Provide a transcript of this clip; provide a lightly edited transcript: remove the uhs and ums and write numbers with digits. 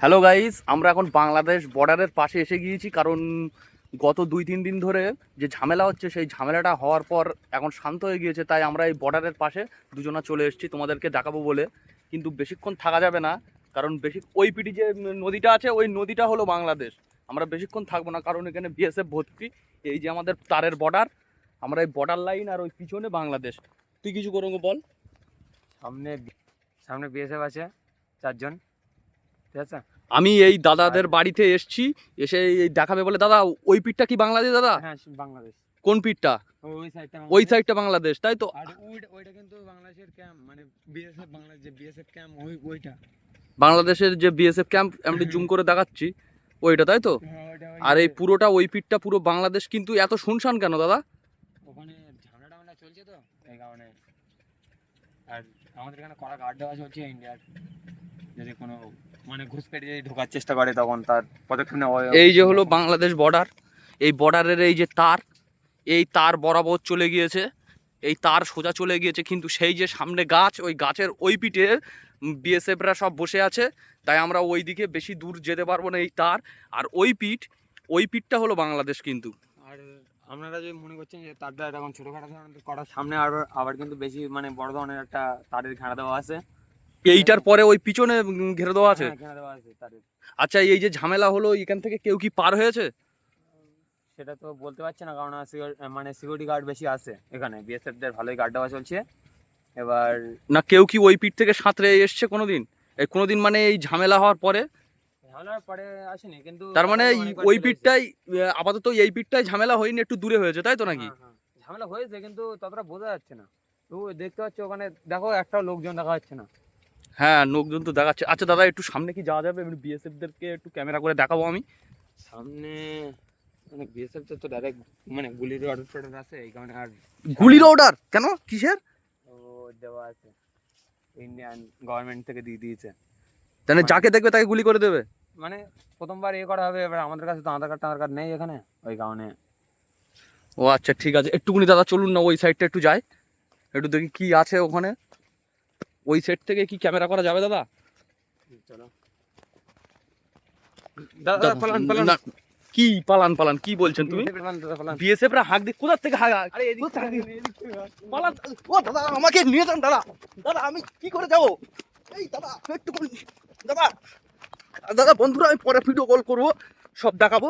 Hello guys, আমরা এখন বাংলাদেশ বর্ডারের পাশে এসে গিয়েছি। কারণ গত 2-3 দিন ধরে যে ঝামেলা হচ্ছে, সেই ঝামেলাটা হওয়ার পর এখন শান্ত হয়ে গিয়েছে। তাই আমরা এই বর্ডারের পাশে দুজনা চলে এসেছি তোমাদেরকে দেখাবো বলে। কিন্তু বেশিক্ষণ থাকা যাবে না, কারণ ওই পিটি যে নদীটা আছে, ওই নদীটা হলো বাংলাদেশ। আমরা বেশিক্ষণ থাকবো না, কারণ এখানে বিএসএফ ভর্তি। এই যে আমাদের তারের বর্ডার, আমরা এই বর্ডার লাইন, আর ওই পিছনে বাংলাদেশ। তুই কিছু করবো বল। সামনে সামনে বিএসএফ আছে 4 জন, ঠিক আছে। আমি এই দাদাদের বাড়িতে এসছি, এসে এই দেখাবে বলে। দাদা, ওই পিঠটা কি বাংলাদেশ দাদা? হ্যাঁ, বাংলাদেশ। কোন পিঠটা? ওই সাইডটা ওই সাইডটা বাংলাদেশ, তাই তো? আর ওইটা কিন্তু বাংলাদেশের ক্যাম্প, মানে বিএসএফ বাংলাদেশ যে বিএসএফ ক্যাম্প, ওইটা বাংলাদেশের যে বিএসএফ ক্যাম্প, আমি জুম করে দেখাচ্ছি, ওইটা, তাই তো? হ্যাঁ, আর এই পুরোটা, ওই পিঠটা পুরো বাংলাদেশ। কিন্তু এত শুনশান কেন দাদা? ওখানে ঝামেলা চলছে তো, এই কারণে। আর আমাদের এখানে কড়া গার্ড দেওয়া চলছে ইন্ডিয়ার। যদি কোনো মানে ঘুষপেটে যদি ঢোকার চেষ্টা করে, তখন তার পদক্ষেপ নেওয়া হয়। এই যে হলো বাংলাদেশ বর্ডার, এই বর্ডারের এই যে তার, এই তার বরাবর চলে গিয়েছে, এই তার সোজা চলে গিয়েছে। কিন্তু সেই যে সামনে গাছ, ওই গাছের ওই পিঠে বিএসএফরা সব বসে আছে। তাই আমরা ওই দিকে বেশি দূর যেতে পারবো না। এই তার আর ওই পিঠটা হলো বাংলাদেশ কিন্তু। আর আপনারা যদি মনে করছেন যে তারটা এখন ছোটখাটো ধরনের করার সামনে আবার কিন্তু বেশি মানে বড় ধরনের একটা তারের ঘেরা দেওয়া আছে। এইটার পরে ওই পিছনে ঘেরে দেওয়া আছে। হ্যাঁ, ঘেরা দেওয়া আছে তারের। আচ্ছা, এই যে ঝামেলা হলো, এখান থেকে কেউ কি পার হয়েছে? সেটা তো বলতে পারছি না, কারণ মানে সিকিউরিটি গার্ড বেশি আছে এখানে, বিএসএফ দের ভালোই গার্ড দেওয়া চলছে। এবার না, কেউ কি ওই পিঠ থেকে সাঁতরে এসছে কোনোদিন? এই কোনোদিন মানে এই ঝামেলা হওয়ার পরে? ঝামেলার পরে আসেনি, কিন্তু তার মানে অনেকবার ওই চলে এসেছে। পিঠটাই আপাতত এই পিঠটাই ঝামেলা হয়নি, একটু দূরে হয়েছে, তাই তো নাকি? হ্যাঁ, হ্যাঁ, ঝামেলা হয়েছে কিন্তু ততটা বোঝা যাচ্ছে না। তো দেখতে পাচ্ছ ওখানে, দেখো একটাও লোকজন দেখা যাচ্ছে না। হ্যাঁ, লোকজন তো দেখাচ্ছে। আচ্ছা দাদা, একটু সামনে কি যাওয়া যাবে? বিএসএফ দেরকে একটু ক্যামেরা করে দেখাবো আমি। সামনে মানে বিএসএফ তো ডাইরেক্ট মানে গুলির অর্ডার আছে, এই কারণে। আর গুলির অর্ডার কেন, কিসের? ও দেওয়া আছে, ইন্ডিয়ান গভর্নমেন্ট থেকে দিয়ে দিয়েছে। তাহলে যাকে দেখবে তাকে গুলি করে দেবে? মানে প্রথমবার করা হবে। এবার আমাদের কাছে তো আধার কার্ড নেই এখানে, ওই কারণে। ও আচ্ছা, ঠিক আছে। একটুকুনি দাদা চলুন না, ওই সাইডটা একটু যাই, একটু দেখি কি আছে ওখানে। ওই সাইড থেকে কি ক্যামেরা করা যাবে দাদা? চলো দাদা, পালান পালান। না, কি পালান পালান কি বলছেন তুমি? পালান। বিএসএফ রা হাঁক দিয়ে কোথা থেকে হাঁক? আরে এদিক থেকে পালান। ও দাদা, আমাকে নিয়ে যান দাদা। দাদা, আমি কি করে যাবো? এই দাদা, একটু দাদা, দাদা বন্ধুরা, আমি পরে ভিডিও কল করবো, সব দেখাবো।